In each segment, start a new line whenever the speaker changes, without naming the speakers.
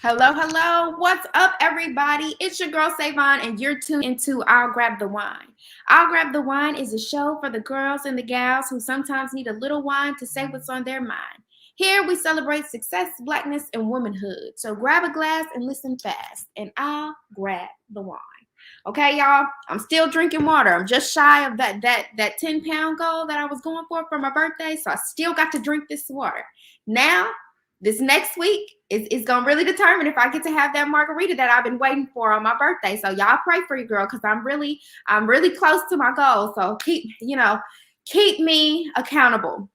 Hello, hello. What's up, everybody? It's your girl, Savon, and you're tuned into I'll Grab the Wine. I'll Grab the Wine is a show for the girls and the gals who sometimes need a little wine to say what's on their mind. Here we celebrate success, blackness, and womanhood. So grab a glass and listen fast, and I'll grab the wine. Okay, y'all. I'm still drinking water. I'm just shy of that 10-pound goal that I was going for my birthday. So I still got to drink this water. Now, this next week is gonna really determine if I get to have that margarita that I've been waiting for on my birthday. So y'all pray for your girl because I'm really close to my goal. So keep me accountable.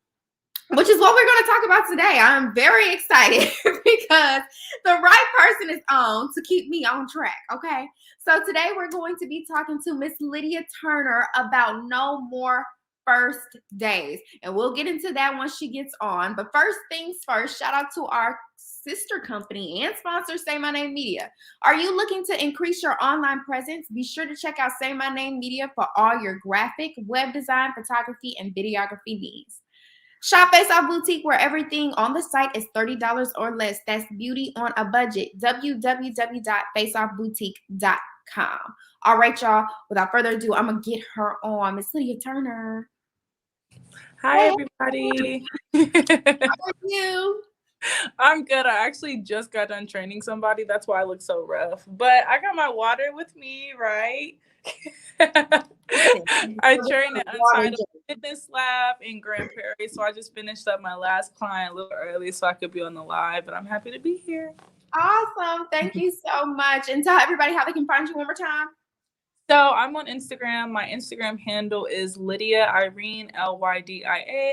Which is what we're going to talk about today. I'm very excited because the right person is on to keep me on track, okay? So today we're going to be talking to Miss Lydia Turner about no more first days. And we'll get into that once she gets on. But first things first, shout out to our sister company and sponsor, Say My Name Media. Are you looking to increase your online presence? Be sure to check out Say My Name Media for all your graphic, web design, photography, and videography needs. Shop Face Off Boutique, where everything on the site is $30 or less. That's beauty on a budget. www.faceoffboutique.com. All right, y'all. Without further ado, I'm going to get her on. Miss Lydia Turner.
Hi, everybody.
How are you?
I'm good. I actually just got done training somebody. That's why I look so rough. But I got my water with me, right? I train at Untitled Fitness Lab in Grand Prairie. So I just finished up my last client a little early so I could be on the live. But I'm happy to be here.
Awesome. Thank you so much. And tell everybody how they can find you one more time.
So I'm on Instagram. My Instagram handle is Lydia Irene, LYDIA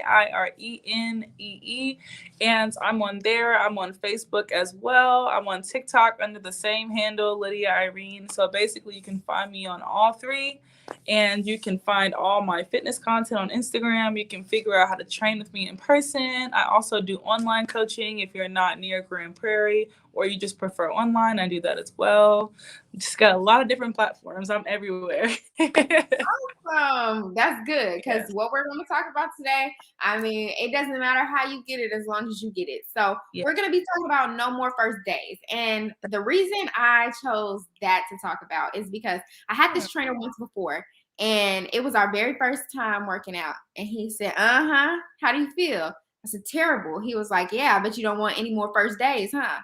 IRENEE. And I'm on there. I'm on Facebook as well. I'm on TikTok under the same handle, Lydia Irene. So basically you can find me on all three. And you can find all my fitness content on Instagram. You can figure out how to train with me in person. I also do online coaching if you're not near Grand Prairie or you just prefer online. I do that as well. Just got a lot of different platforms. I'm everywhere.
Awesome. That's good because what we're going to talk about today, I mean, it doesn't matter how you get it as long as you get it. So we're going to be talking about no more first days. And the reason I chose that to talk about is because I had this trainer once before and it was our very first time working out. And he said, how do you feel? I said, terrible. He was like, yeah, but you don't want any more first days, huh?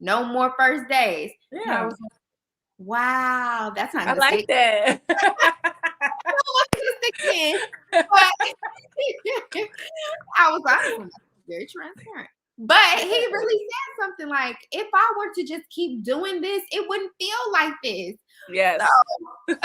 No more first days.
Yeah.
And I was like, wow, that's not.
I like that.
I was like, very transparent. But he really said something like, if I were to just keep doing this, it wouldn't feel like this.
Yes.
So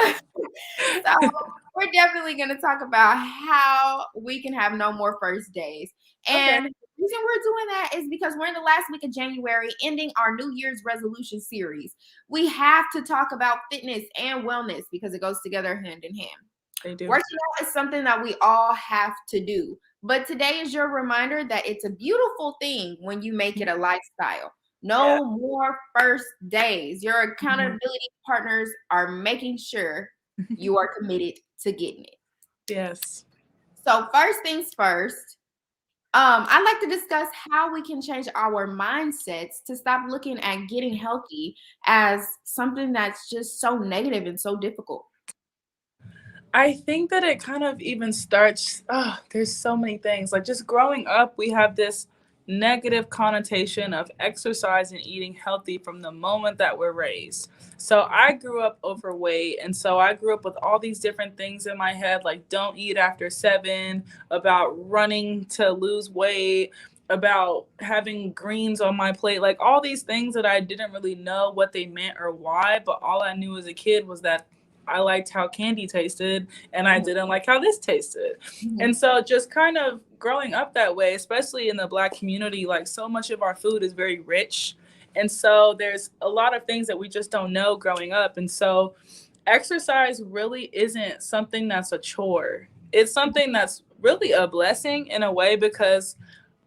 we're definitely going to talk about how we can have no more first days. And the reason we're doing that is because we're in the last week of January, ending our New Year's resolution series. We have to talk about fitness and wellness because it goes together hand in hand.
They do.
Working out is something that we all have to do. But today is your reminder that it's a beautiful thing when you make it a lifestyle. No more first days. Your accountability partners are making sure you are committed to getting it.
Yes.
So first things first, I'd like to discuss how we can change our mindsets to stop looking at getting healthy as something that's just so negative and so difficult.
I think that it kind of even starts, there's so many things. Like just growing up, we have this negative connotation of exercise and eating healthy from the moment that we're raised. So I grew up overweight. And so I grew up with all these different things in my head, like don't eat after 7, about running to lose weight, about having greens on my plate, like all these things that I didn't really know what they meant or why. But all I knew as a kid was that I liked how candy tasted and I didn't like how this tasted. And so just kind of growing up that way, especially in the Black community, like so much of our food is very rich. And so there's a lot of things that we just don't know growing up. And so exercise really isn't something that's a chore. It's something that's really a blessing in a way because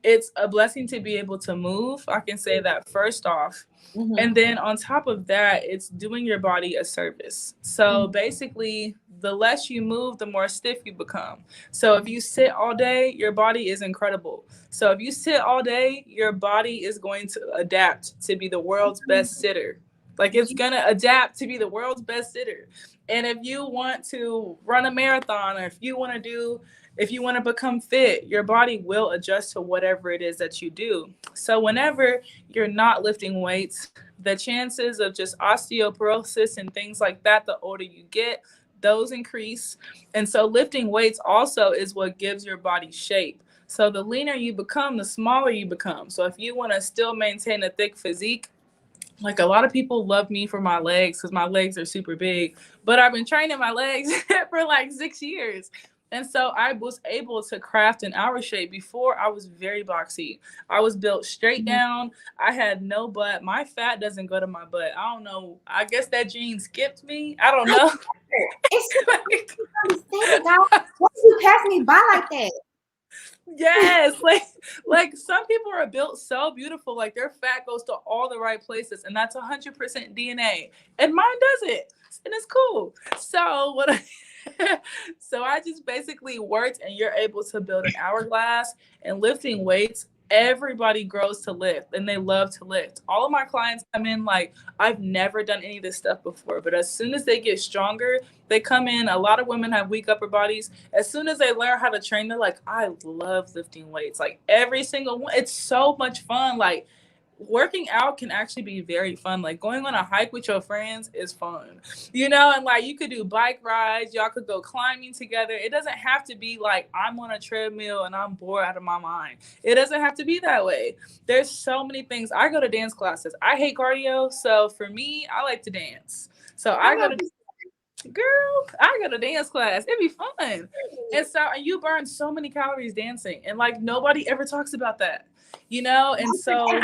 it's a blessing to be able to move. I can say that first off. And then on top of that, it's doing your body a service. So basically the less you move, the more stiff you become. So if you sit all day, your body is incredible. So if you sit all day, your body is going to adapt to be the world's best sitter. Like it's gonna adapt to be the world's best sitter. And if you want to run a marathon, or if you want to become fit, your body will adjust to whatever it is that you do. So whenever you're not lifting weights, the chances of just osteoporosis and things like that, the older you get, those increase. And so lifting weights also is what gives your body shape. So the leaner you become, the smaller you become. So if you want to still maintain a thick physique, like a lot of people love me for my legs because my legs are super big, but I've been training my legs for like 6 years. And so I was able to craft an hour shape. Before, I was very boxy. I was built straight down. I had no butt. My fat doesn't go to my butt. I don't know. I guess that gene skipped me. I don't know.
It's understand, guys. Why you pass me by like that?
Yes, like some people are built so beautiful, like their fat goes to all the right places, and that's 100% DNA, and mine doesn't, and it's cool. So so I just basically worked, and you're able to build an hourglass. And lifting weights, everybody grows to lift, and they love to lift. All of my clients come in like, I've never done any of this stuff before, but as soon as they get stronger, they come in. A lot of women have weak upper bodies. As soon as they learn how to train, they're like, I love lifting weights. Like every single one, it's so much fun. Like working out can actually be very fun. Like going on a hike with your friends is fun, and like you could do bike rides, y'all could go climbing together. It doesn't have to be like I'm on a treadmill and I'm bored out of my mind. It doesn't have to be that way. There's so many things. I go to dance classes. I hate cardio, so for me, I like to dance. So I go to Girl, I go to dance class. It'd be fun. And you burn so many calories dancing, and like nobody ever talks about that, And so
I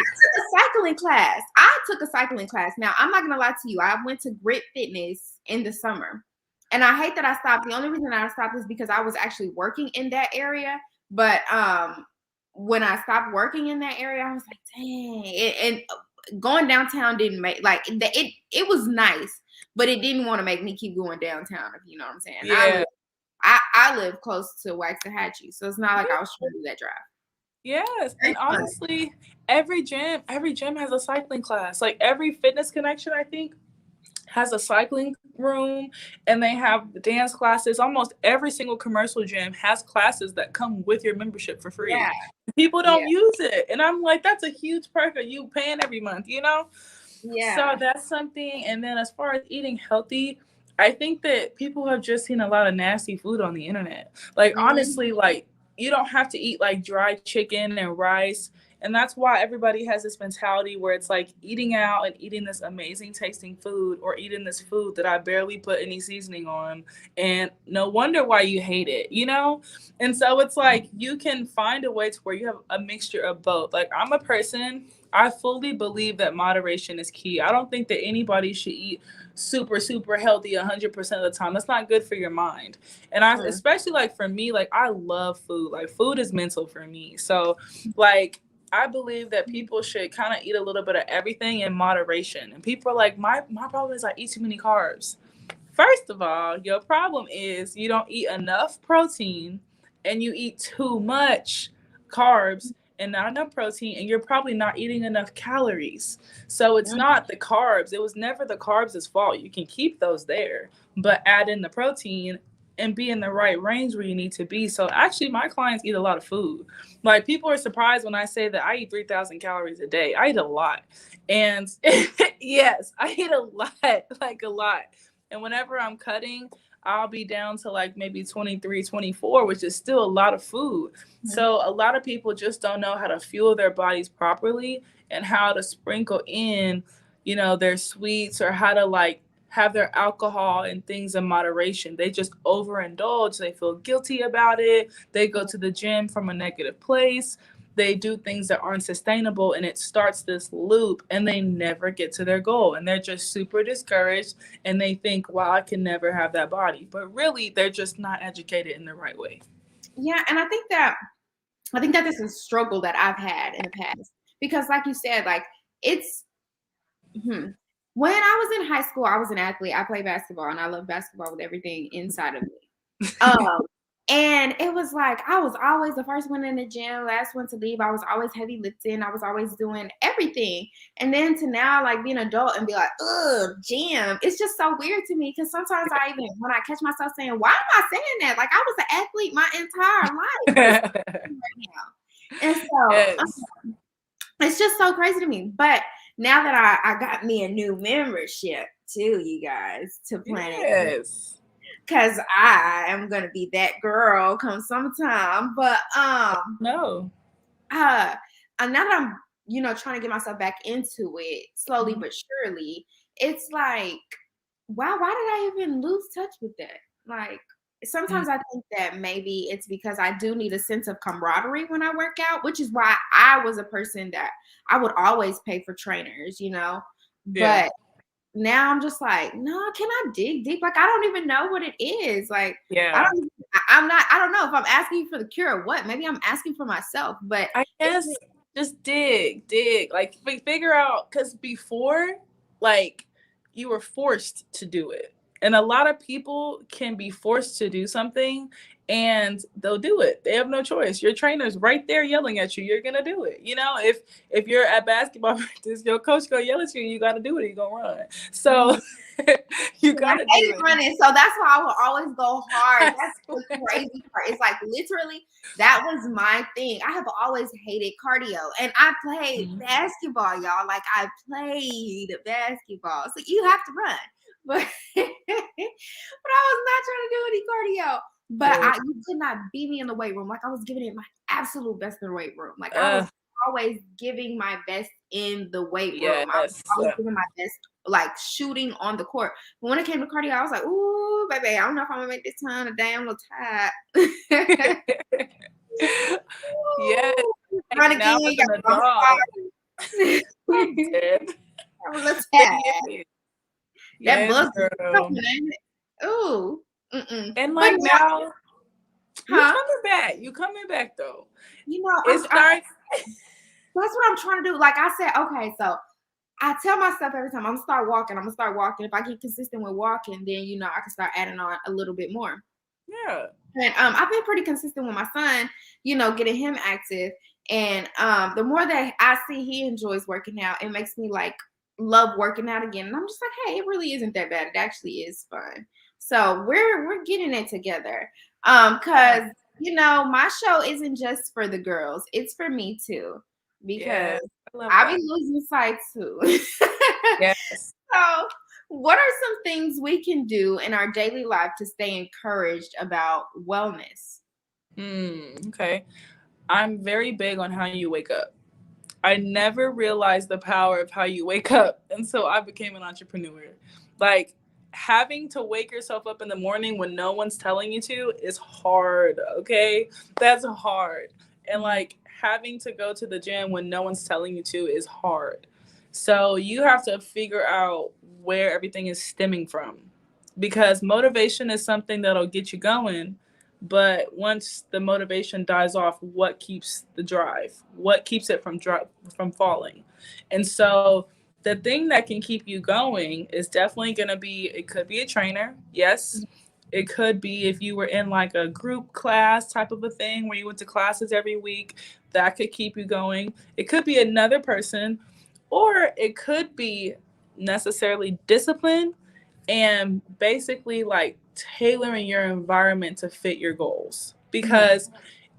took a cycling class. Now, I'm not gonna lie to you. I went to Grit Fitness in the summer, and I hate that I stopped. The only reason I stopped is because I was actually working in that area. But when I stopped working in that area, I was like, dang. And going downtown didn't make it was nice, but it didn't want to make me keep going downtown, if you know what I'm saying.
yeah.
I live close to Waxahachie, so it's not like I was trying to do that drive.
Yes, and honestly, every gym has a cycling class. Like every fitness connection, I think, has a cycling room, and they have dance classes. Almost every single commercial gym has classes that come with your membership for free.
Yeah.
People don't use it, and I'm like, that's a huge perk of you paying every month,
Yeah.
So that's something. And then as far as eating healthy, I think that people have just seen a lot of nasty food on the internet. Like honestly, like you don't have to eat like dry chicken and rice. And that's why everybody has this mentality where it's like eating out and eating this amazing tasting food, or eating this food that I barely put any seasoning on. And no wonder why you hate it, And so it's like you can find a way to where you have a mixture of both. Like I'm a person, I fully believe that moderation is key. I don't think that anybody should eat super, super healthy 100% of the time. That's not good for your mind. And especially like for me, like I love food. Like food is mental for me. So like I believe that people should kind of eat a little bit of everything in moderation. And people are like, my problem is I eat too many carbs. First of all, your problem is you don't eat enough protein, and you eat too much carbs and not enough protein, and you're probably not eating enough calories. So it's not the carbs. It was never the carbs' fault. You can keep those there, but add in the protein and be in the right range where you need to be. So actually my clients eat a lot of food. Like people are surprised when I say that I eat 3,000 calories a day. I eat a lot. And yes, I eat a lot, like a lot. And whenever I'm cutting, I'll be down to like maybe 23, 24, which is still a lot of food. So a lot of people just don't know how to fuel their bodies properly, and how to sprinkle in, their sweets, or how to like have their alcohol and things in moderation. They just overindulge. They feel guilty about it. They go to the gym from a negative place. They do things that aren't sustainable, and it starts this loop, and they never get to their goal, and they're just super discouraged, and they think, wow, I can never have that body. But really, they're just not educated in the right way.
Yeah, and I think that this is a struggle that I've had in the past, because like you said, like it's When I was in high school, I was an athlete. I played basketball, and I love basketball with everything inside of me. Um, and it was like I was always the first one in the gym, last one to leave. I was always heavy lifting. I was always doing everything. And then to now, like being an adult and be like, ugh, gym. It's just so weird to me because sometimes when I catch myself saying, why am I saying that? Like I was an athlete my entire life. What is right now? And so
Yes.
it's just so crazy to me. But now that I got me a new membership too, you guys, to Planet.
Yes.
Because I am gonna be that girl come sometime. But
No.
now that I'm trying to get myself back into it slowly but surely, it's like, wow, why did I even lose touch with that? Like sometimes I think that maybe it's because I do need a sense of camaraderie when I work out, which is why I was a person that I would always pay for trainers,
Yeah.
but now I'm just like, no, can I dig deep? Like, I don't even know what it is. Like,
Yeah.
I don't know if I'm asking for the cure or what. Maybe I'm asking for myself, but
I guess just dig, like figure out, because before, like, you were forced to do it. And a lot of people can be forced to do something and they'll do it. They have no choice. Your trainer's right there yelling at you. You're gonna do it. If you're at basketball practice, your coach gonna yell at you, you gotta do it, you're gonna run. So you gotta do it.
Running. So that's why I will always go hard. That's the crazy part. It's like literally that was my thing. I have always hated cardio. And I played basketball, y'all. Like I played basketball. So you have to run. But I was not trying to do any cardio. But you could not beat me in the weight room. Like I was giving it my absolute best in the weight room. Like I was always giving my best in the weight room. I was always giving my best, like shooting on the court. But when it came to cardio, I was like, ooh, baby, I don't know if I'm gonna make this time. Today I'm a little tired.
Yeah.
Trying to
Now
get
as an adult, I'm dead.
I'm a little tired. That bug is
girl.
coming, ain't it? Ooh. Mm-mm.
And like now,
huh?
You coming back though.
It starts. That's what I'm trying to do. Like I said, okay, so I tell myself every time I'm gonna start walking. If I get consistent with walking, then I can start adding on a little bit more.
Yeah.
And I've been pretty consistent with my son, getting him active. And the more that I see he enjoys working out, it makes me like love working out again. And I'm just like, hey, it really isn't that bad. It actually is fun. So we're getting it together. Because my show isn't just for the girls, it's for me too. Because I be losing sight too.
Yes.
So what are some things we can do in our daily life to stay encouraged about wellness?
Okay. I'm very big on how you wake up. I never realized the power of how you wake up until I became an entrepreneur. Like, having to wake yourself up in the morning when no one's telling you to is hard, okay? That's hard. And like having to go to the gym when no one's telling you to is hard. So you have to figure out where everything is stemming from, because motivation is something that'll get you going. But once the motivation dies off, what keeps the drive? What keeps it from falling? And so the thing that can keep you going is definitely going to be, it could be a trainer. Yes. It could be if you were in like a group class type of a thing where you went to classes every week, that could keep you going. It could be another person, or it could be necessarily discipline and basically like tailoring your environment to fit your goals. Because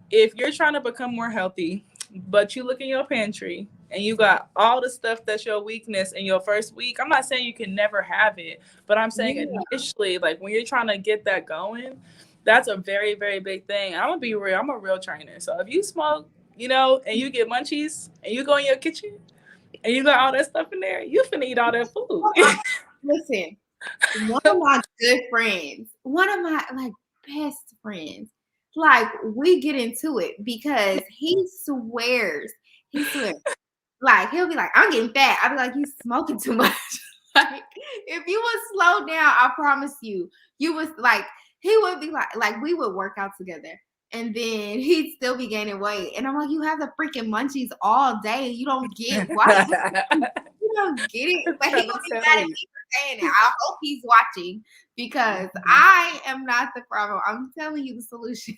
if you're trying to become more healthy, but you look in your pantry and you got all the stuff that's your weakness in your first week, I'm not saying you can never have it, but I'm saying initially, like when you're trying to get that going, that's a very, very big thing. I'm gonna be real. I'm a real trainer. So if you smoke, and you get munchies and you go in your kitchen and you got all that stuff in there, you finna eat all that food.
Listen, one of my good friends, one of my like best friends, like we get into it because he swears, like he'll be like, I'm getting fat. I'll be like, you smoking too much. Like if you would slow down, I promise you was like, he would be like we would work out together and then he'd still be gaining weight. And I'm like, you have the freaking munchies all day. You don't get why. don't get it. But he
trying
will
to
be
tell
mad at
you.
me for saying it. I hope he's watching because I am not the problem. I'm telling you the solution.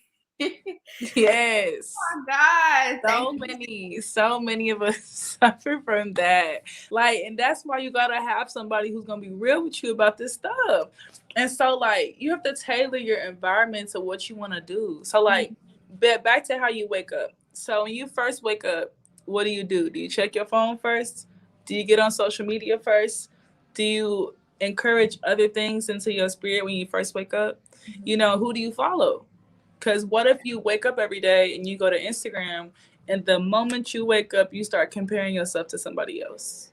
Yes.
Oh God.
So many of us suffer from that. Like, and that's why you gotta have somebody who's gonna be real with you about this stuff. And so, like, you have to tailor your environment to what you want to do. So, like, back to how you wake up. So, when you first wake up, what do you do? Do you check your phone first? Do you get on social media first? Do you encourage other things into your spirit when you first wake up? You know, who do you follow? Because what if you wake up every day and you go to Instagram, and the moment you wake up, you start comparing yourself to somebody else?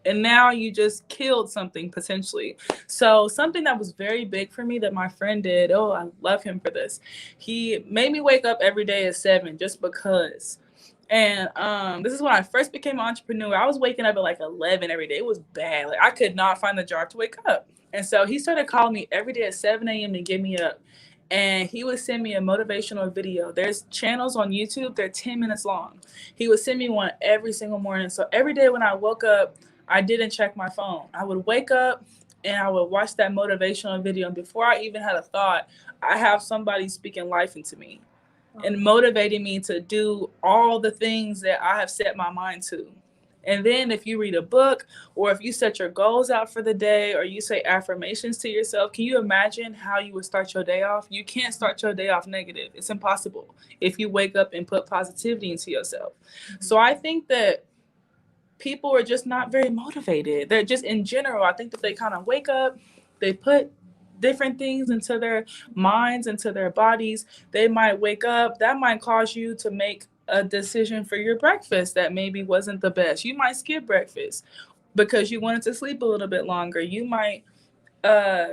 And now you just killed something potentially. So, something that was very big for me that my friend did, oh, I love him for this. He made me wake up every day at 7 just because. And this is when I first became an entrepreneur. I was waking up at like 11 every day. It was bad. Like, I could not find the drive to wake up. And so he started calling me every day at 7 a.m. to get me up. And he would send me a motivational video. There's channels on YouTube, they're 10 minutes long. He would send me one every single morning. So every day when I woke up, I didn't check my phone. I would wake up and I would watch that motivational video. And before I even had a thought, I have somebody speaking life into me and motivating me to do all the things that I have set my mind to. And then if you read a book or if you set your goals out for the day or you say affirmations to yourself, can you imagine how you would start your day off? You can't start your day off negative. It's impossible if you wake up and put positivity into yourself. So I think that people are just not very motivated. They're just in general, I think that they kind of wake up, they put different things into their minds, into their bodies. They might wake up, that might cause you to make a decision for your breakfast that maybe wasn't the best. You might skip breakfast because you wanted to sleep a little bit longer. You might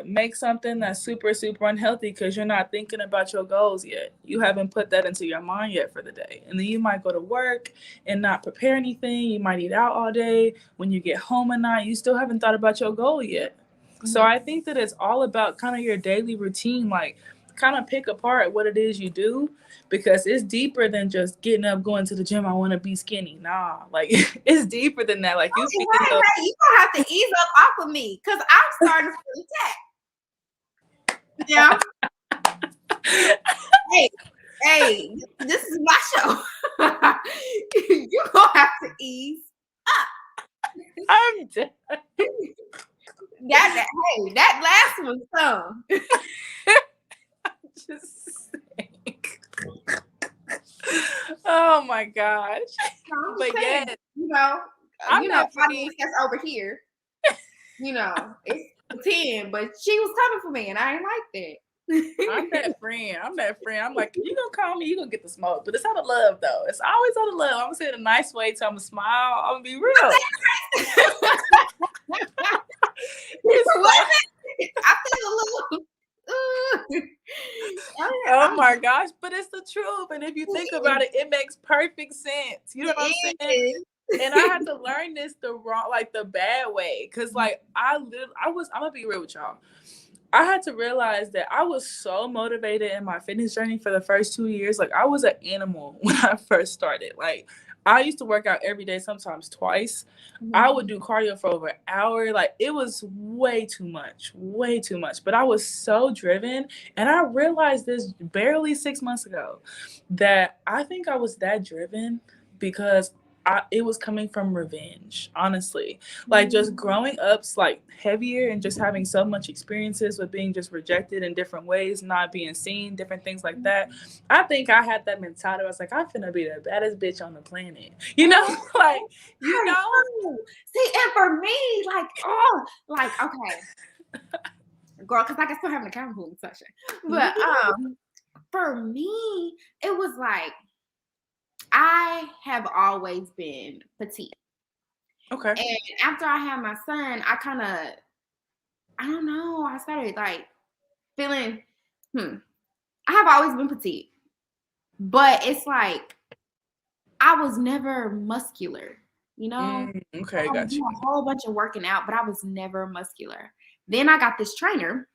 make something that's super super unhealthy because you're not thinking about your goals yet. You haven't put that into your mind yet for the day. And then you might go to work and not prepare anything. You might eat out all day. When you get home at night, you still haven't thought about your goal yet. So I think that it's all about kind of your daily routine. Like, kind of pick apart what it is you do, because it's deeper than just getting up, going to the gym. I want to be skinny. Nah, like it's deeper than that. Like, you
Right. You gonna have to ease up off of me because I'm starting to feel attacked. Yeah. Hey, this is my show. You gonna have to ease up.
I'm done.
That last one, some.
Just saying. Oh my gosh. But
saying,
yes,
I'm not audience that's over here. It's 10, but she was coming for me, and I ain't like that.
I'm that friend. I'm like, you gonna call me, you gonna get the smoke. But it's out of love, though. It's always out of love. I'm gonna say it a nice way, so I'm gonna smile. I'm gonna be real.
I feel a little.
Oh my gosh, but it's the truth. And if you think about it, it makes perfect sense. You know what I'm saying? And I had to learn this the bad way. Cause like I'm gonna be real with y'all. I had to realize that I was so motivated in my fitness journey for the first 2 years. Like, I was an animal when I first started. Like, I used to work out every day, sometimes twice. I would do cardio for over an hour. Like, it was way too much. But I was so driven. And I realized this barely 6 months ago, that I think I was that driven because it was coming from revenge, honestly. Like, just growing up like heavier and just having so much experiences with being just rejected in different ways, not being seen, different things like that. I think I had that mentality. I was like, I'm finna be the baddest bitch on the planet. Like,
See, and for me, okay. Girl, because I can still have an accountable session. But for me, it was like, I have always been petite.
Okay.
And after I had my son, I don't know, I started like feeling, I have always been petite. But it's like, I was never muscular,
Okay,
I
got
do
you.
a whole bunch of working out, but I was never muscular. Then I got this trainer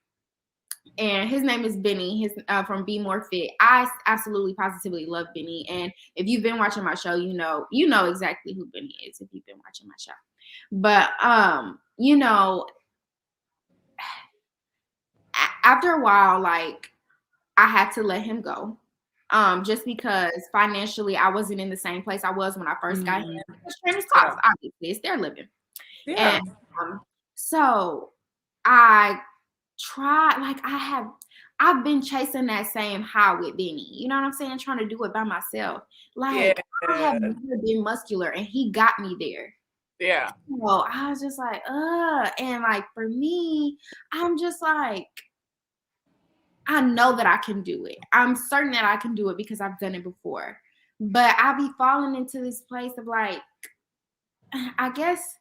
and his name is Benny. His from Be More Fit. I absolutely positively love Benny, and if you've been watching my show, you know exactly who Benny is if you've been watching my show. But you know, after a while, like I had to let him go. Just because financially I wasn't in the same place I was when I first got him. Because trainers cost, obviously, it's their living.
Yeah.
And so I tried, like I've been chasing that same high with Benny. You know what I'm saying? Trying to do it by myself. Like I have never been muscular and he got me there.
Yeah.
So I was just like, and like for me, I'm just like, I know that I can do it. I'm certain that I can do it because I've done it before. But I be falling into this place of like, I guess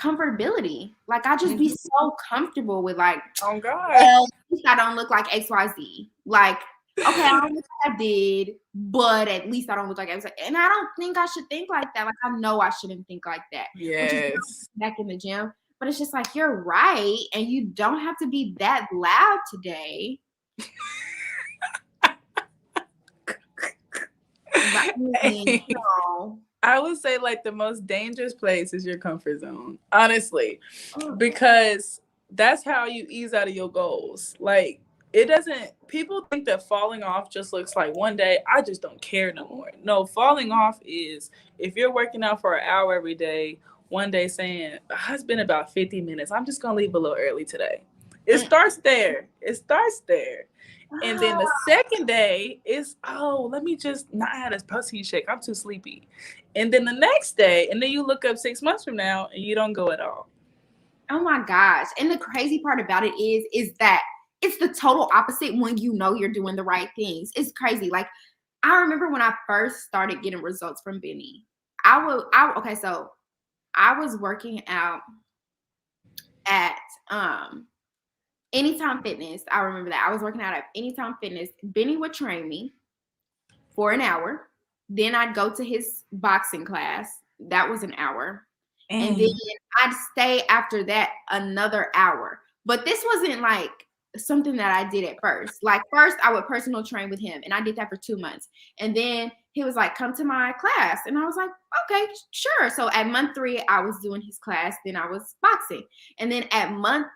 comfortability. Like I just be so comfortable with like,
oh God,
well, at least I don't look like XYZ. Like, okay, I don't look like I did, but at least I don't look like XYZ. And I don't think I should think like that. Like I know I shouldn't think like that.
Yes.
Which is back in the gym. But it's just like you're right, and you don't have to be that loud today.
Hey. I would say like the most dangerous place is your comfort zone, honestly, because that's how you ease out of your goals. Like it doesn't, people think that falling off just looks like one day, I just don't care no more. No, falling off is if you're working out for an hour every day, one day saying, it's been about 50 minutes, I'm just going to leave a little early today. It starts there. It starts there. And then the second day is, let me just not have this protein shake. I'm too sleepy. And then the next day, and then you look up 6 months from now and you don't go at all.
Oh my gosh. And the crazy part about it is that it's the total opposite when you know you're doing the right things. It's crazy. Like I remember when I first started getting results from Benny. So I was working out at Anytime Fitness. I remember that. I was working out at Anytime Fitness. Benny would train me for an hour. Then I'd go to his boxing class. That was an hour. And then I'd stay after that another hour. But this wasn't like something that I did at first. Like first I would personal train with him and I did that for 2 months. And then he was like, come to my class. And I was like, okay, sure. So at month 3, I was doing his class. Then I was boxing. And then at month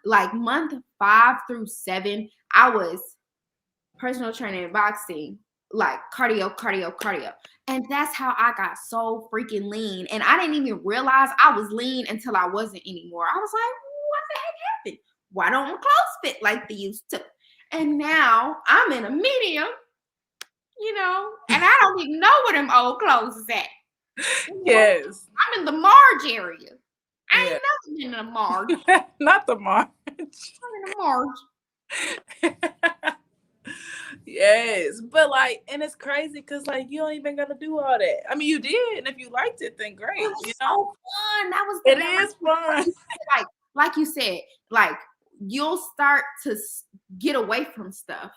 5 through 7, I was personal training and boxing, like cardio. And that's how I got so freaking lean. And I didn't even realize I was lean until I wasn't anymore. I was like, what the heck happened? Why don't my clothes fit like they used to? And now I'm in a medium, and I don't even know where them old clothes is at.
Yes.
I'm in the Marge area. I ain't nothing in the Marge.
Not the Marge.
I'm in the Marge.
Yes, but like, and it's crazy because like you don't even gotta do all that. I mean, you did, and if you liked it, then great.
It was so fun. That was
it is fun.
Like you said, like you'll start to get away from stuff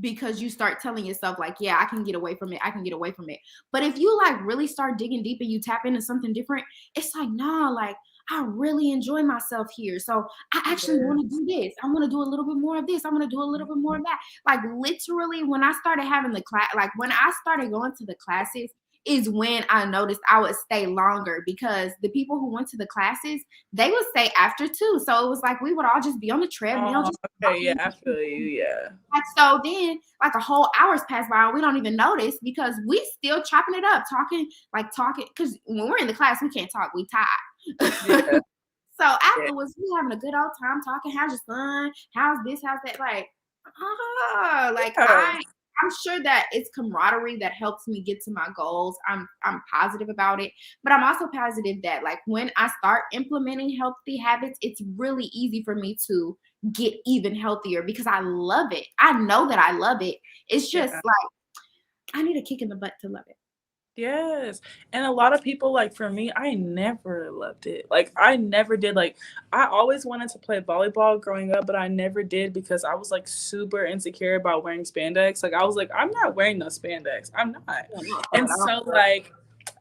because you start telling yourself like, yeah, I can get away from it. I can get away from it. But if you like really start digging deep and you tap into something different, it's like, nah, like I really enjoy myself here. So I actually want to do this. I want to do a little bit more of this. I want to do a little bit more of that. Like literally when I started having the class, like when I started going to the classes is when I noticed I would stay longer because the people who went to the classes, they would stay after too. So it was like we would all just be on the treadmill.
Okay, yeah, I feel you, yeah.
Like, so then like a whole hour's passed by and we don't even notice because we still chopping it up, talking, because when we're in the class, we can't talk, we tired. Yeah. So afterwards, we having a good old time talking. How's your son? How's this? How's that? Like, I'm sure that it's camaraderie that helps me get to my goals. I'm positive about it, but I'm also positive that like when I start implementing healthy habits, it's really easy for me to get even healthier because I love it. I know that I love it. It's just like I need a kick in the butt to love it.
Yes. And a lot of people, like for me, I never loved it. Like I never did. Like I always wanted to play volleyball growing up, but I never did because I was like super insecure about wearing spandex. Like I was like, I'm not wearing no spandex. I'm not. And so like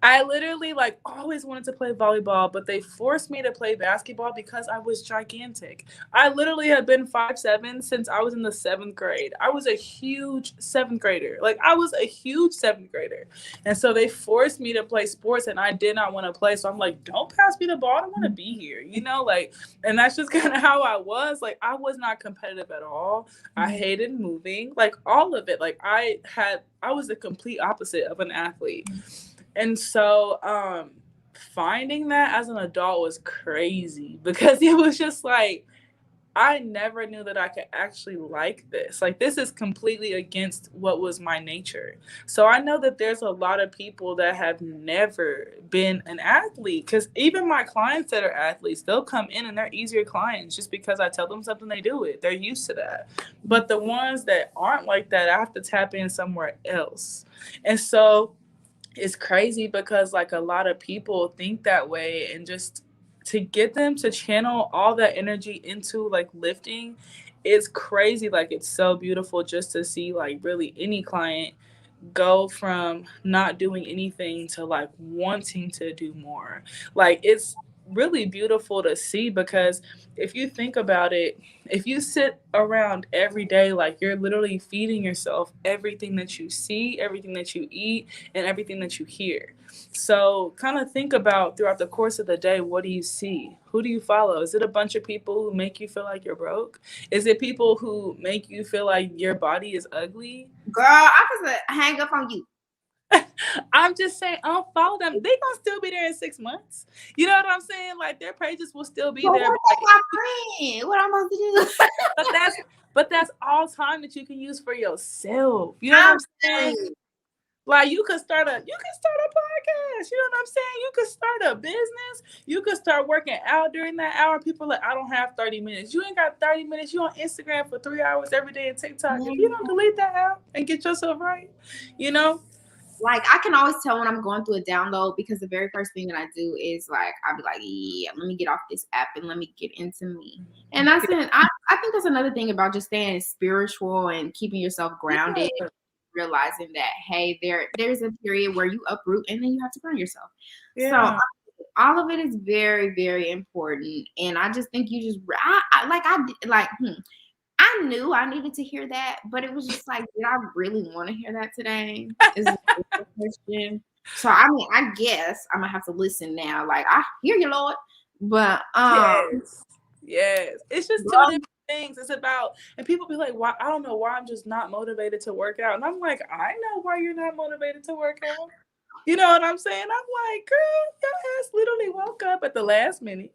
I literally like always wanted to play volleyball, but they forced me to play basketball because I was gigantic. I literally had been 5'7" since I was in the 7th grade. I was a huge 7th grader. Like I was a huge 7th grader. And so they forced me to play sports and I did not want to play. So I'm like, don't pass me the ball. I don't want to be here, like, and that's just kind of how I was. Like I was not competitive at all. I hated moving, like all of it. Like I was the complete opposite of an athlete. And so finding that as an adult was crazy because it was just like I never knew that I could actually like this. Like this is completely against what was my nature. So I know that there's a lot of people that have never been an athlete, because even my clients that are athletes, they'll come in and they're easier clients just because I tell them something, they do it. They're used to that. But the ones that aren't like that, I have to tap in somewhere else. And so it's crazy because like a lot of people think that way, and just to get them to channel all that energy into like lifting is crazy. Like it's so beautiful just to see like really any client go from not doing anything to like wanting to do more. Like it's really beautiful to see, because if you think about it, if you sit around every day, like you're literally feeding yourself everything that you see, everything that you eat, and everything that you hear. So kind of think about throughout the course of the day, what do you see? Who do you follow? Is it a bunch of people who make you feel like you're broke? Is it people who make you feel like your body is ugly?
Girl, I was hang up on you.
I'm just saying, unfollow them. They gonna still be there in 6 months. You know what I'm saying? Like their pages will still be there.
What my friend? What I'm supposed to do?
But that's all time that you can use for yourself. You know what I'm saying? Like you could start a podcast. You know what I'm saying? You could start a business. You could start working out during that hour. People are like, I don't have 30 minutes. You ain't got 30 minutes. You on Instagram for 3 hours every day and TikTok. If you don't delete that app and get yourself right,
Like I can always tell when I'm going through a download, because the very first thing that I do is like I'll be like, yeah, let me get off this app and let me get into me. And I think that's another thing about just staying spiritual and keeping yourself grounded.
Yeah.
Realizing that hey, there's a period where you uproot and then you have to ground yourself.
Yeah.
So all of it is very, very important. And I just think you just I knew I needed to hear that, but it was just like, did I really want to hear that today? Is the question. So I mean, I guess I'm gonna have to listen now. Like I hear you, Lord, but
yes, it's just two different things. It's about, and people be like, why? I don't know why I'm just not motivated to work out, and I'm like, I know why you're not motivated to work out. You know what I'm saying? I'm like, girl, your ass literally woke up at the last minute.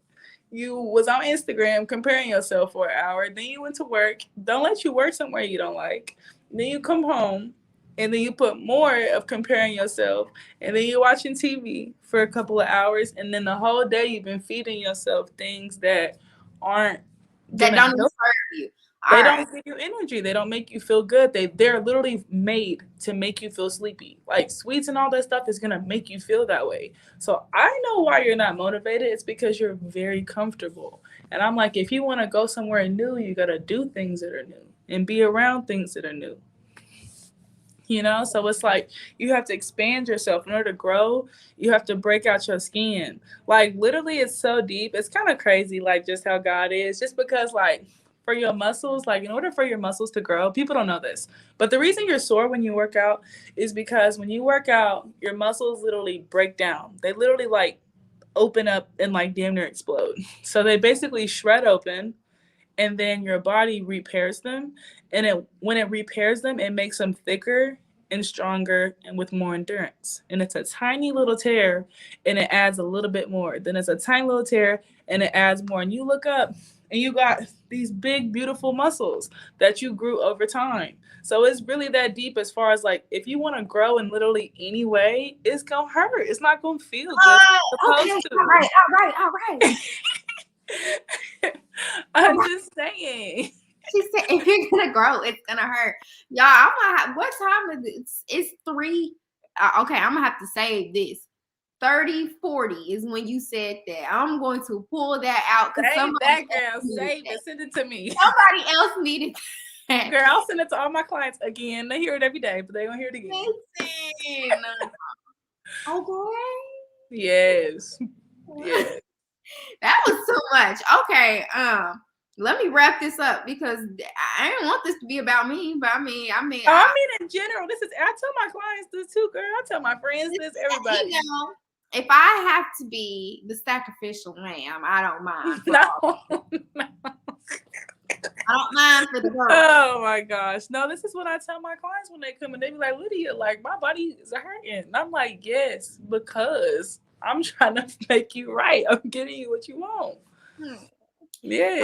You was on Instagram comparing yourself for an hour. Then you went to work. Don't let you work somewhere you don't like. Then you come home, and then you put more of comparing yourself. And then you're watching TV for a couple of hours. And then the whole day you've been feeding yourself things that aren't
that
gonna
don't
help.
serve you.
They don't give you energy. They don't make you feel good. They're literally made to make you feel sleepy. Like sweets and all that stuff is gonna make you feel that way. So I know why you're not motivated. It's because you're very comfortable. And I'm like, if you want to go somewhere new, you gotta do things that are new and be around things that are new. So it's like you have to expand yourself in order to grow. You have to break out your skin. Like literally, it's so deep. It's kind of crazy, like just how God is. Just because, like, for your muscles, like in order for your muscles to grow, people don't know this, but the reason you're sore when you work out is because when you work out, your muscles literally break down. They literally like open up and like damn near explode. So they basically shred open, and then your body repairs them. And when it repairs them, it makes them thicker and stronger and with more endurance. And it's a tiny little tear, and it adds a little bit more. Then it's a tiny little tear, and it adds more. And you look up, and you got these big, beautiful muscles that you grew over time. So it's really that deep as far as like, if you want to grow in literally any way, it's going to hurt. It's not going to feel good.
Okay, all right.
I'm just saying.
She said, if you're gonna grow, it's gonna hurt. Y'all, I'm gonna have, what time is it? It's 3. Okay, I'm gonna have to save this. 30:40 is when you said that. I'm going to pull that out because
save that, girl. Save it. Send it to me.
Somebody else needed that.
Girl, I'll send it to all my clients again. They hear it every day, but they're gonna hear it again.
Listen. Okay.
Yes. Yes.
That was too much. Okay, let me wrap this up because I didn't want this to be about me, but
Oh, I mean, in general, this is. I tell my clients this too, girl. I tell my friends this.
you
Everybody.
know, if I have to be the sacrificial lamb, I don't mind for all.
No. No.
I don't mind for the girl.
Oh my gosh. No, this is what I tell my clients when they come and they be like, Lydia, like my body is hurting. And I'm like, yes, because I'm trying to make you right. I'm getting you what you want. Yes.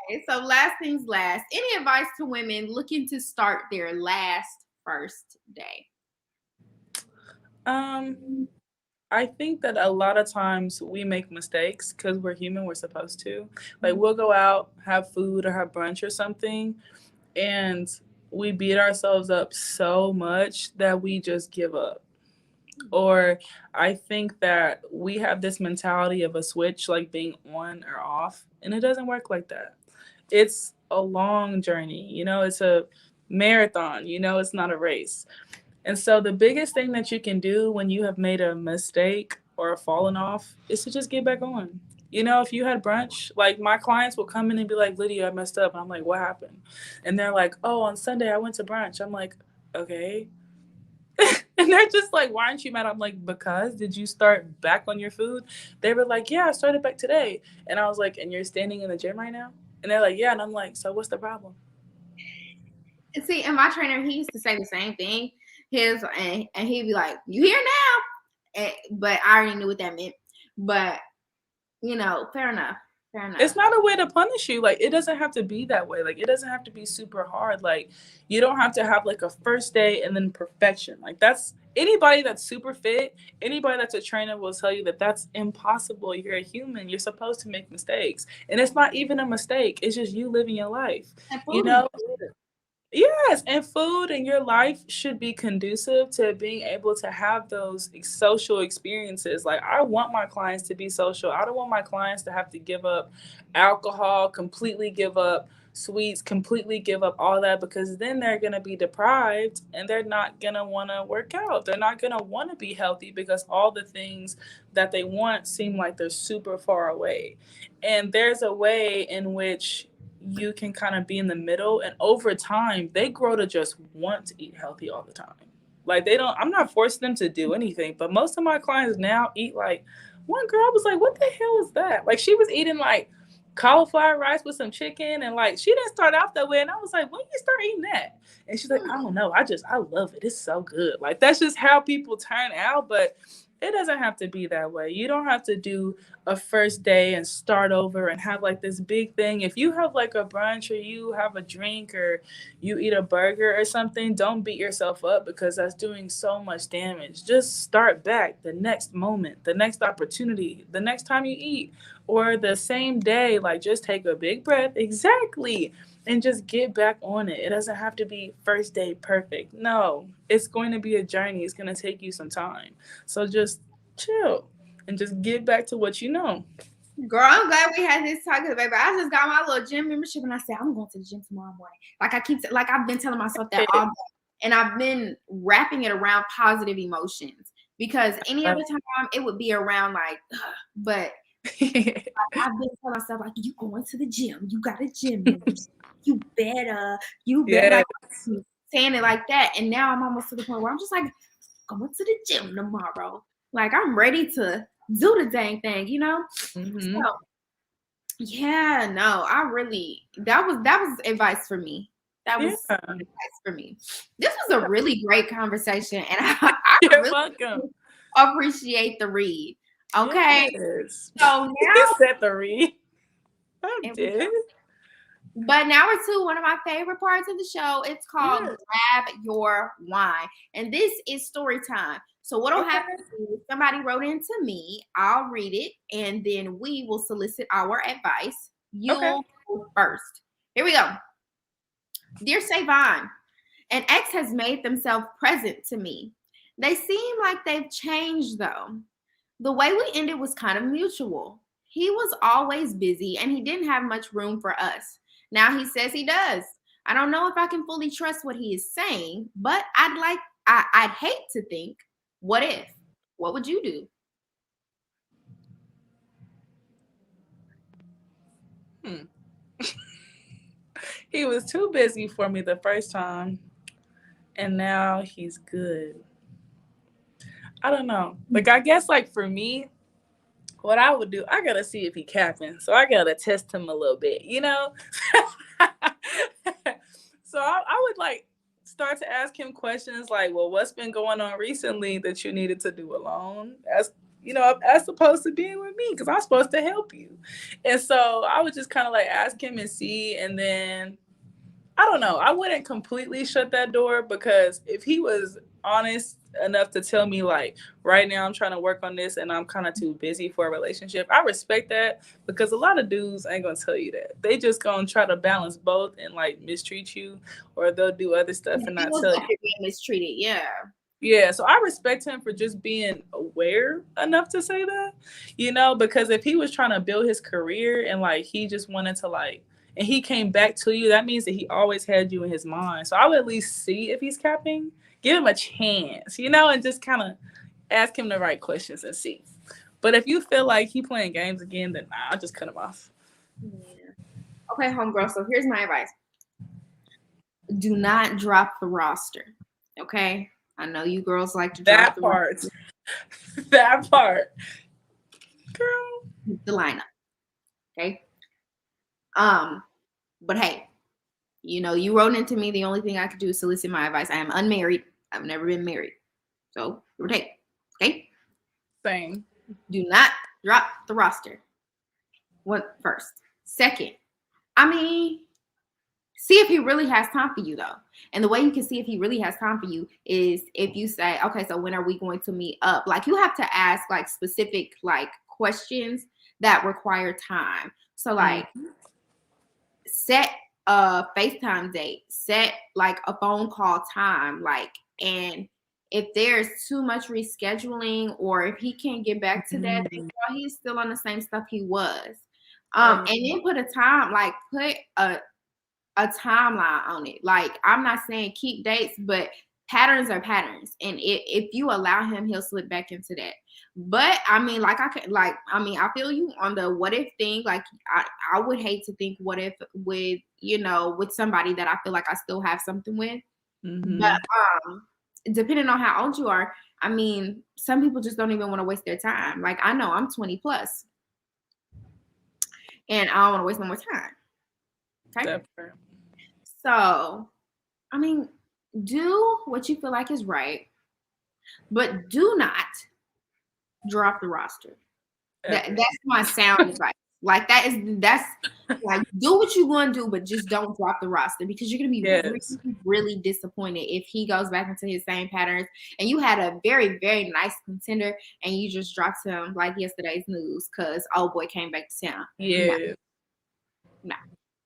Okay, so last things last. Any advice to women looking to start their last first day?
Um, I think that a lot of times we make mistakes because we're human, we're supposed to. Like we'll go out, have food or have brunch or something, and we beat ourselves up so much that we just give up. Or I think that we have this mentality of a switch like being on or off, and it doesn't work like that. It's a long journey, it's a marathon, it's not a race. And so the biggest thing that you can do when you have made a mistake or fallen off is to just get back on. If you had brunch, like my clients will come in and be like, Lydia, I messed up. And I'm like, what happened? And they're like, oh, on Sunday I went to brunch. I'm like, okay. And they're just like, why aren't you mad? I'm like, because did you start back on your food? They were like, yeah, I started back today. And I was like, and you're standing in the gym right now? And they're like, yeah. And I'm like, so what's the problem?
See, and my trainer, he used to say the same thing. And he'd be like, "You here now?" But I already knew what that meant. But fair enough. Fair enough.
It's not a way to punish you. Like, it doesn't have to be that way. Like, it doesn't have to be super hard. Like, you don't have to have like a first day and then perfection. Like, that's anybody that's super fit, anybody that's a trainer will tell you that that's impossible. You're a human. You're supposed to make mistakes. And it's not even a mistake. It's just you living your life.
That
You
food is
know,
good.
Yes, and food in your life should be conducive to being able to have those social experiences. Like, I want my clients to be social. I don't want my clients to have to give up alcohol, completely give up sweets, completely give up all that, because then they're going to be deprived and they're not going to want to work out. They're not going to want to be healthy because all the things that they want seem like they're super far away. And there's a way in which you can kind of be in the middle, and over time they grow to just want to eat healthy all the time. Like, they don't, I'm not forcing them to do anything, but most of my clients now eat like, one girl was like, what the hell is that? Like, she was eating like cauliflower rice with some chicken, and like, she didn't start out that way, and I was like, when you start eating that? And she's like, I don't know, I love it, it's so good. Like, that's just how people turn out. But it doesn't have to be that way. You don't have to do a first day and start over and have like this big thing. If you have like a brunch or you have a drink or you eat a burger or something, don't beat yourself up because that's doing so much damage. Just start back the next moment, the next opportunity, the next time you eat, or the same day. Like, just take a big breath. Exactly. And just get back on it. It doesn't have to be first day perfect. No, it's going to be a journey. It's going to take you some time. So just chill and just get back to what you know.
Girl, I'm glad we had this talk, baby. I just got my little gym membership, and I said I'm going to the gym tomorrow morning. Like I've been telling myself that all day, and I've been wrapping it around positive emotions because any other time it would be around like, ugh. But I've been telling myself like, you going to the gym, you got a gym membership, you better
Yeah.
like saying it like that, and now I'm almost to the point where I'm just like going to the gym tomorrow. Like, I'm ready to do the dang thing,
Mm-hmm.
So yeah, no, I really that was advice for me. That was
Yeah.
advice for me. This was a really great conversation, and I
You're
really
welcome.
appreciate the read. Okay,
Yes.
so
You
now
set the read. I
and we
did.
But now we're to one of my favorite parts of the show. It's called
Yes.
Grab Your Wine. And this is story time. So what'll
Okay.
happen is somebody wrote in to me, I'll read it, and then we will solicit our advice.
Okay.
You'll go first. Here we go. Dear Savon, an ex has made themselves present to me. They seem like they've changed though. The way we ended was kind of mutual. He was always busy and he didn't have much room for us. Now he says he does. I don't know if I can fully trust what he is saying, but I'd hate to think, what if? What would you do?
Hmm. He was too busy for me the first time, and now he's good. I don't know. Like, I guess, like, for me, what I would do, I gotta see if he capping. So I gotta test him a little bit, you know? So I would like start to ask him questions like, well, what's been going on recently that you needed to do alone? As you know, as opposed to being with me, because I'm supposed to help you. And so I would just kind of like ask him and see, and then I don't know. I wouldn't completely shut that door because if he was honest enough to tell me like right now I'm trying to work on this and I'm kind of too busy for a relationship, I respect that because a lot of dudes ain't gonna tell you that. They just gonna try to balance both and like mistreat you, or they'll do other stuff and
He
not
was
tell
like
you.
you're being mistreated. Yeah.
Yeah, so I respect him for just being aware enough to say that, you know, because if he was trying to build his career and like he just wanted to like, and he came back to you, that means that he always had you in his mind. So I would at least see if he's capping, give him a chance, you know, and just kind of ask him the right questions and see. But if you feel like he playing games again, then nah, I'll just cut him off.
Yeah. Okay, homegirl. So here's my advice: do not drop the roster. Okay. I know you girls like to drop
That
the
part,
roster,
that part, girl.
the lineup. Okay. But hey, you know, you wrote into me. The only thing I could do is solicit my advice. I am unmarried. I've never been married. So, okay. Okay.
Same.
Do not drop the roster. What first? Second, I mean, see if he really has time for you though. And the way you can see if he really has time for you is if you say, okay, so when are we going to meet up? Like you have to ask like specific like questions that require time. So like
Mm-hmm.
set a FaceTime date, set like a phone call time, like, and if there's too much rescheduling or if he can't get back to that, then girl, he's still on the same stuff he was. And then put a time, like put a timeline on it. Like I'm not saying keep dates, but patterns are patterns, and if you allow him, he'll slip back into that. But I mean, like I could, like I mean, I feel you on the what if thing. Like I would hate to think what if with with somebody that I feel like I still have something with. But
Mm-hmm.
depending on how old you are, I mean, some people just don't even want to waste their time. Like I know I'm 20 plus, and I don't want to waste no more time. Okay,
That part.
so I mean, do what you feel like is right, but do not drop the roster.
Ever.
That's my sound advice. Like that's like do what you want to do, but just don't drop the roster because you're gonna be
Yes.
really, really disappointed if he goes back into his same patterns and you had a very, very nice contender and you just dropped him like yesterday's news because old boy came back to town. No,
Yeah.
no.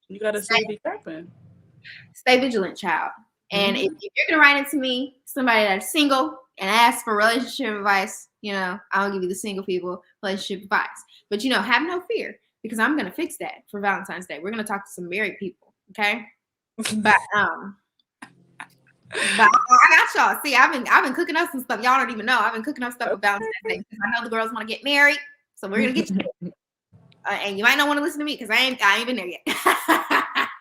You gotta see if he capping.
Stay vigilant, child. And
Mm-hmm.
if you're gonna write into me, somebody that's single and ask for relationship advice, I'll give you the single people relationship advice. But have no fear because I'm gonna fix that for Valentine's Day. We're gonna talk to some married people, okay? But I got y'all. See, I've been cooking up some stuff. Y'all don't even know. I've been cooking up stuff for Valentine's Day because I know the girls want to get married. So we're gonna get you. And you might not want to listen to me because I ain't been there yet.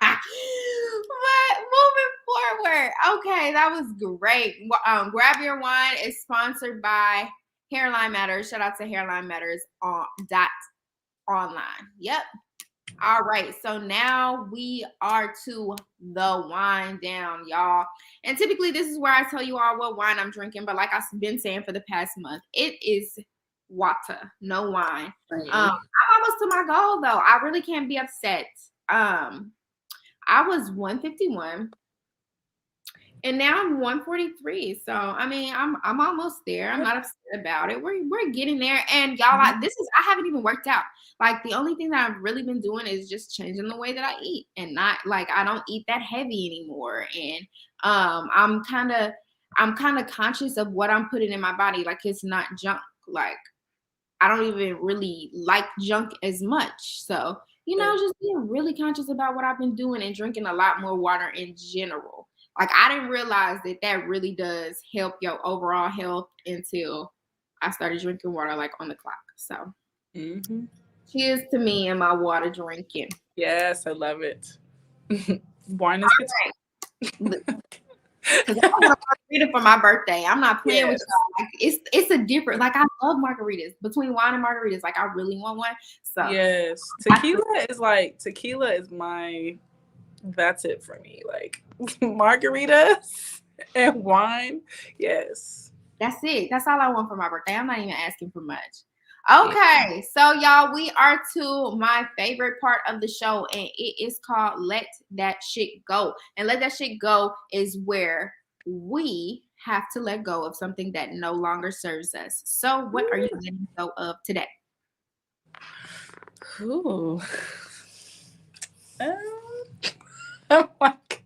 But moving forward, okay, that was great. Grab Your Wine is sponsored by Hairline Matters. Shout out to Hairline Matters on .online. Yep. All right, so now we are to the wine down, y'all. And typically, this is where I tell you all what wine I'm drinking. But like I've been saying for the past month, it is water, no wine. I'm almost to my goal though. I really can't be upset. I was 151 and now I'm 143. So I mean, I'm almost there. I'm not upset about it. We're getting there. And y'all, I haven't even worked out. Like the only thing that I've really been doing is just changing the way that I eat and not like I don't eat that heavy anymore. And I'm kind of conscious of what I'm putting in my body. Like it's not junk. Like I don't even really like junk as much. So, just being really conscious about what I've been doing and drinking a lot more water in general. Like I didn't realize that really does help your overall health until I started drinking water like on the clock. So,
Mm-hmm.
Cheers to me and my water drinking.
Yes, I love it. Wine is good.
Because I want a margarita for my birthday. I'm not playing with
Yes.
y'all. Like, it's a different. Like, I love margaritas. Between wine and margaritas, like, I really want one. So
Yes. Tequila is my, that's it for me. Like margaritas and wine. Yes.
that's it. That's all I want for my birthday. I'm not even asking for much.
Yeah.
Okay, so y'all, we are to my favorite part of the show, and it is called Let That Shit Go. And Let That Shit Go is where we have to let go of something that no longer serves us. So, what are you letting go of today?
Ooh. Um, I'm like,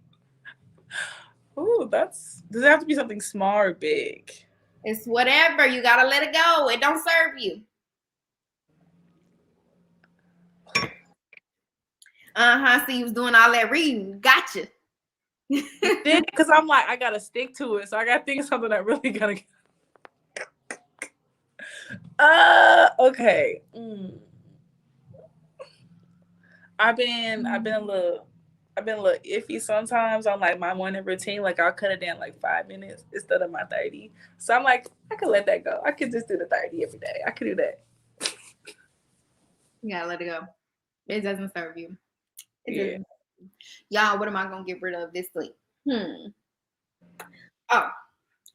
ooh, does it have to be something small or big?
It's whatever. You gotta let it go. It don't serve you. So you was doing all that reading. Gotcha.
Did because I'm like, I gotta stick to it. So I gotta think of something that really gotta. Okay. I've been a little iffy sometimes on like my morning routine. Like I'll cut it down like 5 minutes instead of my 30. So I'm like, I could let that go. I could just do the 30 every day. I could do that.
You gotta let it go. It doesn't serve you. It
Yeah.
doesn't. Y'all, what am I gonna get rid of this week? Oh,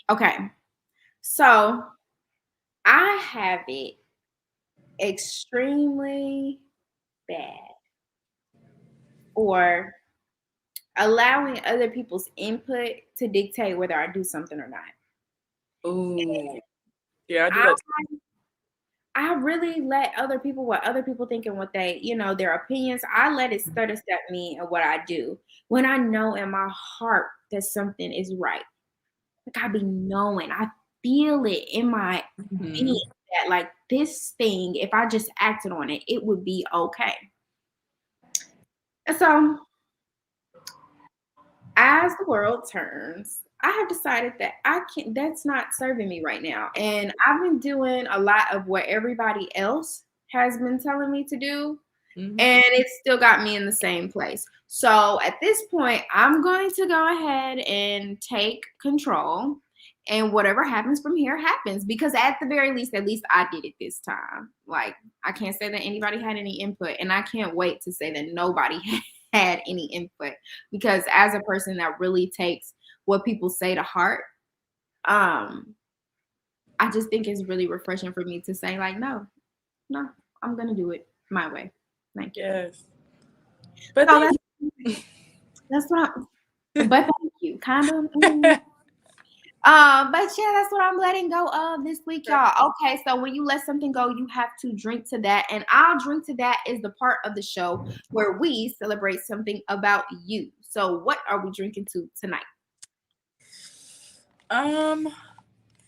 okay. So I have it extremely bad or allowing other people's input to dictate whether I do something or not.
Ooh. Yeah, I do
I
that.
I really let other people, what other people think and what they, their opinions, I let it start step me and what I do. When I know in my heart that something is right. Like I be knowing, I feel it in my being that like this thing, if I just acted on it, it would be okay. And so as the world turns, I have decided that that's not serving me right now. And I've been doing a lot of what everybody else has been telling me to do.
Mm-hmm.
And it still got me in the same place. So at this point, I'm going to go ahead and take control. And whatever happens from here happens. Because at the very least, at least I did it this time. Like, I can't say that anybody had any input. And I can't wait to say that nobody had any input. Because as a person that really takes what people say to heart, I just think it's really refreshing for me to say, like, no, I'm going to do it my way. Thank you.
Yes. But
So
thank
that's what but thank you. Kind of.
you.
But yeah, that's what I'm letting go of this week, y'all. Okay, so when you let something go, you have to drink to that. And I'll drink to that is the part of the show where we celebrate something about you. So what are we drinking to tonight?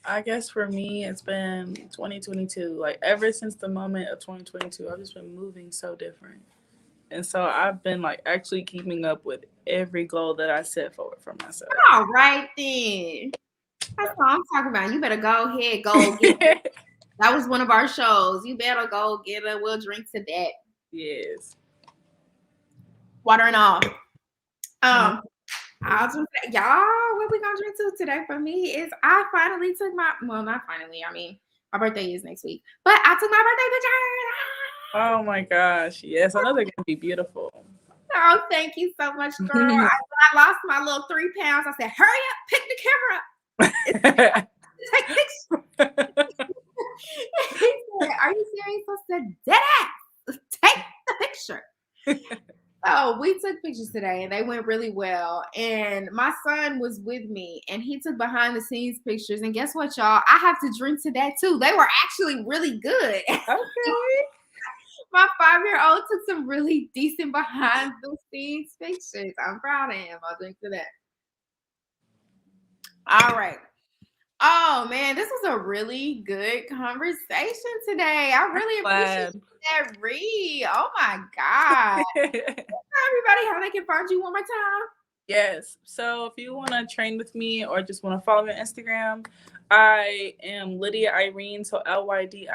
I guess for me, it's been 2022. Like ever since the moment of 2022, I've just been moving so different. And so I've been like actually keeping up with every goal that I set forward for myself.
All right then. That's all I'm talking about. You better go ahead, go get it. That was one of our shows. You better go get it. We'll drink to that.
Yes.
Water and all. I'll just say, y'all, what we gonna drink to today for me is I finally took not finally, I mean, my birthday is next week, but I took my birthday pictures.
Oh my gosh. Yes, I know they're going to be beautiful.
Oh, thank you so much, girl. I lost my little 3 pounds. I said, hurry up, pick the camera up. Take pictures. He said, are you serious? I said, dead ass. Take the picture. Oh, we took pictures today and they went really well. And my son was with me and he took behind the scenes pictures. And guess what, y'all? I have to drink to that too. They were actually really good.
Okay.
My 5-year-old took some really decent behind the scenes pictures. I'm proud of him. I'll drink to that. All right. Oh man, this was a really good conversation today. I really appreciate that read. Oh my God. Everybody, how they can find you one more time.
Yes. So if you want to train with me or just want to follow me on Instagram, I am Lydia Irene. So LYDIA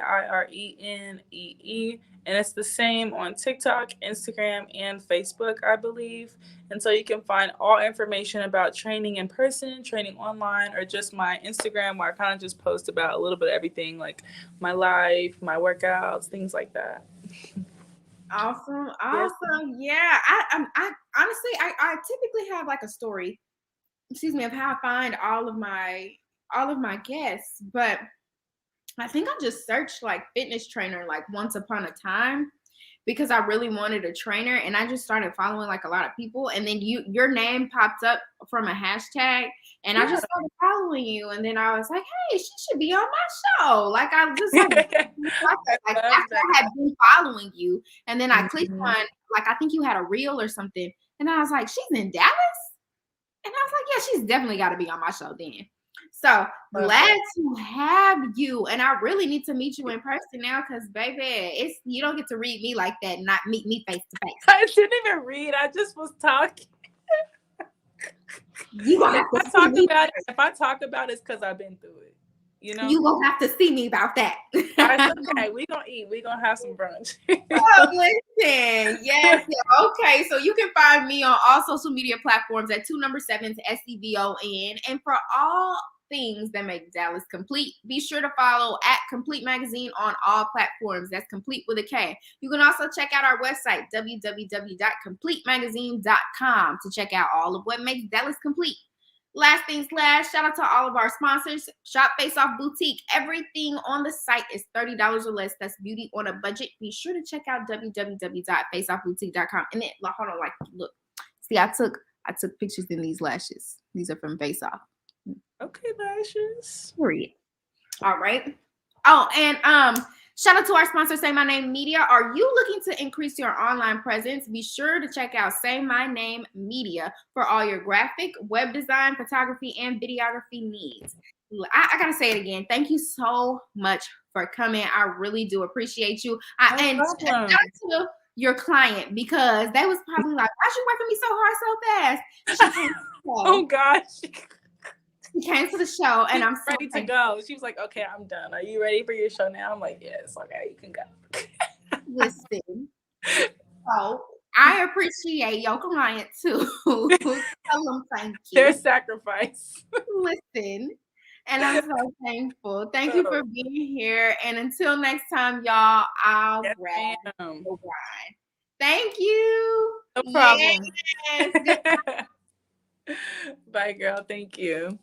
IRENEE. And it's the same on TikTok, Instagram, and Facebook, I believe. And so you can find all information about training in person, training online, or just my Instagram, where I kind of just post about a little bit of everything, like my life, my workouts, things like that.
Awesome,
Yes.
awesome. Yeah, I honestly, I typically have like a story, excuse me, of how I find all of my guests, but I think I just searched like fitness trainer like once upon a time because I really wanted a trainer, and I just started following like a lot of people, and then your name popped up from a hashtag, and I
Yeah.
just started following you, and then I was like, hey, she should be on my show. Like I just like
I
like
love
after I
that.
had been following you, and then I clicked
Mhm.
on like I think you had a reel or something, and I was like, she's in Dallas, and I was like, yeah, she's definitely got to be on my show then. So
Love
glad
that.
to have you, and I really need to meet you in person now, because baby, it's you don't get to read me like that, and not meet me face to face.
I didn't even read. I just was talking.
You gonna have to see me.
If I talk about it, it's because I've been through it. You know?
You gonna have to see me about that.
It's okay. We gonna eat. We gonna have some brunch.
Oh, listen, yes, yeah. Okay, so you can find me on all social media platforms at 2 7 to SCVON. And for all things that make Dallas complete, be sure to follow at Complete Magazine on all platforms. That's complete with a K. You can also check out our website, www.kompletemagazine.com, to check out all of what makes Dallas complete. Last things last, shout out to all of our sponsors. Shop Face Off Boutique. Everything on the site is $30 or less. That's beauty on a budget. Be sure to check out www.faceoffboutique.com. And then hold on, like look. See, I took pictures in these lashes. These are from Face Off.
Okay, lashes.
Period. All right. Oh, and shout out to our sponsor, Say My Name Media. Are you looking to increase your online presence? Be sure to check out Say My Name Media for all your graphic, web design, photography, and videography needs. I gotta say it again. Thank you so much for coming. I really do appreciate you.
No
And shout
problem.
out to your client, because they was probably like, "Why'd you working me so hard so fast?" She came to the
Oh
show.
gosh.
She came to the show,
She's
and I'm so
ready to
thankful.
go. She was like, "Okay, I'm done. Are you ready for your show now?" I'm like, "Yes." Okay, you can go.
Listen. So I appreciate your client too. Tell them thank
Their
you.
sacrifice.
Listen. And I'm so thankful. Thank you
Oh,
for being here. And until next time, y'all, I'll
yes,
grab
ma'am.
the wine. Thank you.
No problem.
Yes. Good
Bye, girl. Thank you.